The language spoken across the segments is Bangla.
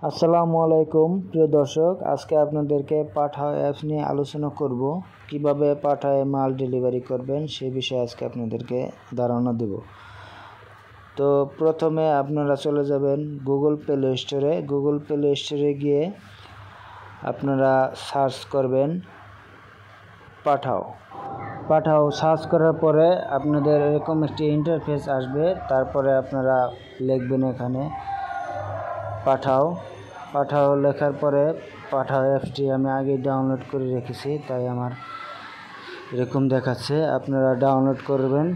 আসসালামু আলাইকুম প্রিয় দর্শক, আজকে আপনাদেরকে পাঠাও অ্যাপস নিয়ে আলোচনা করব। কিভাবে পাঠায় মাল ডেলিভারি করবেন সেই বিষয়ে আজকে আপনাদেরকে ধারণা দেব। তো প্রথমে আপনারা চলে যাবেন গুগল প্লে স্টোরে। গুগল প্লে স্টোরে গিয়ে আপনারা সার্চ করবেন পাঠাও। পাঠাও সার্চ করার পরে আপনাদের এরকম একটি ইন্টারফেস আসবে। তারপরে আপনারা লিখবেন এখানে পাঠাও। পাঠাও লেখার পরে পাঠাও অ্যাপসটি আমি আগেই ডাউনলোড করে রেখেছি, তাই আমার এরকম দেখাচ্ছে। আপনারা ডাউনলোড করবেন।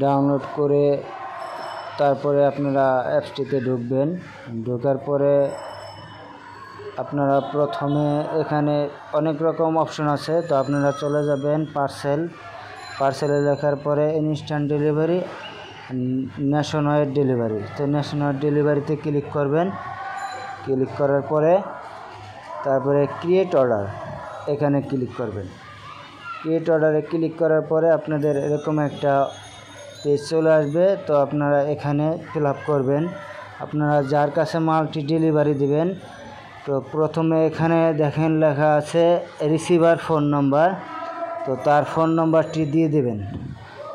ডাউনলোড করে তারপরে আপনারা অ্যাপসটিতে ঢুকবেন। ঢোকার পরে আপনারা প্রথমে এখানে অনেক রকম অপশন আছে, তো আপনারা চলে যাবেন পার্সেলে লেখার পরে instant delivery, nation wide delivery. তো ন্যাশন ওয়াইড ডেলিভারিতে ক্লিক করবেন। ক্লিক করার পরে তারপরে ক্রিয়েট অর্ডার, এখানে ক্লিক করবেন। ক্রিয়েট অর্ডারে ক্লিক করার পরে আপনাদের এরকম একটা পেজ চলে আসবে। তো আপনারা এখানে ফিল আপ করবেন আপনারা যার কাছে মালটি ডেলিভারি দিবেন। তো প্রথমে এখানে দেখেন লেখা আছে রিসিভার ফোন নাম্বার, তো তার ফোন নাম্বারটি দিয়ে দেবেন।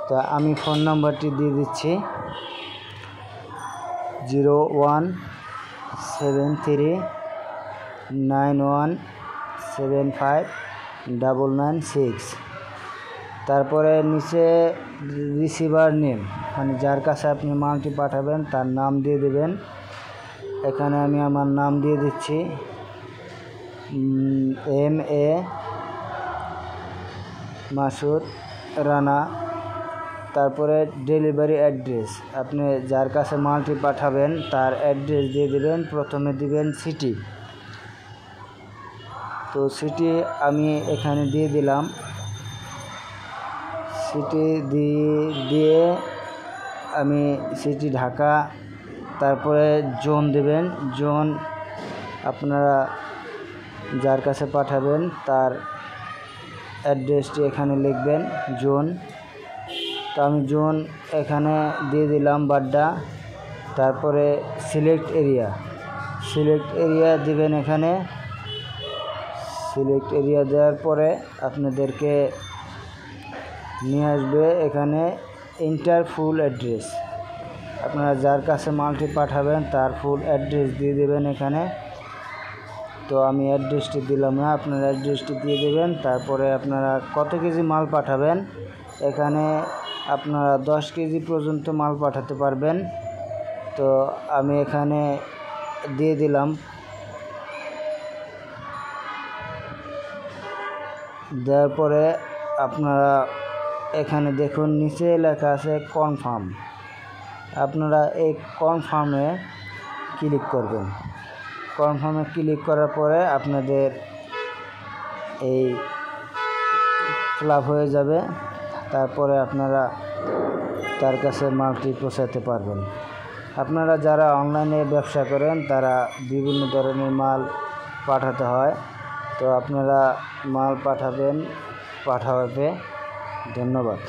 তো আমি ফোন নাম্বারটি দিয়ে দিচ্ছি 017391759996। তারপরে নিচে রিসিভার নেম, মানে যার কাছে আপনি মালটি পাঠাবেন তার নাম দিয়ে দেবেন। এখানে আমি আমার নাম দিয়ে দিচ্ছি MA মাসুদ রানা। তারপরে ডেলিভারি অ্যাড্রেস, আপনি যার কাছে মালটি পাঠাবেন তার অ্যাড্রেস দিয়ে দেবেন। প্রথমে দিবেন সিটি, তো সিটি আমি এখানে দিয়ে দিলাম। সিটি দিয়ে আমি সিটি ঢাকা। তারপরে জোন দেবেন। জোন আপনারা যার কাছে পাঠাবেন তার অ্যাড্রেসটি এখানে লিখবেন জোন। তো আমি জোন এখানে দিয়ে দিলাম বাড্ডা। তারপরে সিলেক্ট এরিয়া দিবেন এখানে। সিলেক্ট এরিয়া দেওয়ার পরে আপনাদেরকে নিয়ে আসবে এখানে এন্টার ফুল অ্যাড্রেস। আপনারা যার কাছে মালটি পাঠাবেন তার ফুল অ্যাড্রেস দিয়ে দেবেন এখানে। তো আমি অ্যাড্রেসটি দিলাম না, আপনারা অ্যাড্রেসটি দিয়ে দেবেন। তারপরে আপনারা কত কেজি মাল পাঠাবেন, এখানে আপনারা 10 কেজি পর্যন্ত মাল পাঠাতে পারবেন। তো আমি এখানে দিয়ে দিলাম। দেওয়ার পরে আপনারা এখানে দেখুন নিচে লেখা আছে কনফার্ম। আপনারা এই কনফার্মে ক্লিক করবেন। কনফার্মে ক্লিক করার পরে আপনাদের এই ফিল আপ হয়ে যাবে। তারপরে আপনারা তার কাছে মালটি পৌঁছাতে পারবেন। আপনারা যারা অনলাইনে ব্যবসা করেন তারা বিভিন্ন ধরনের মাল পাঠাতে হয়, তো আপনারা মাল পাঠাবেন পাঠাবে। ধন্যবাদ।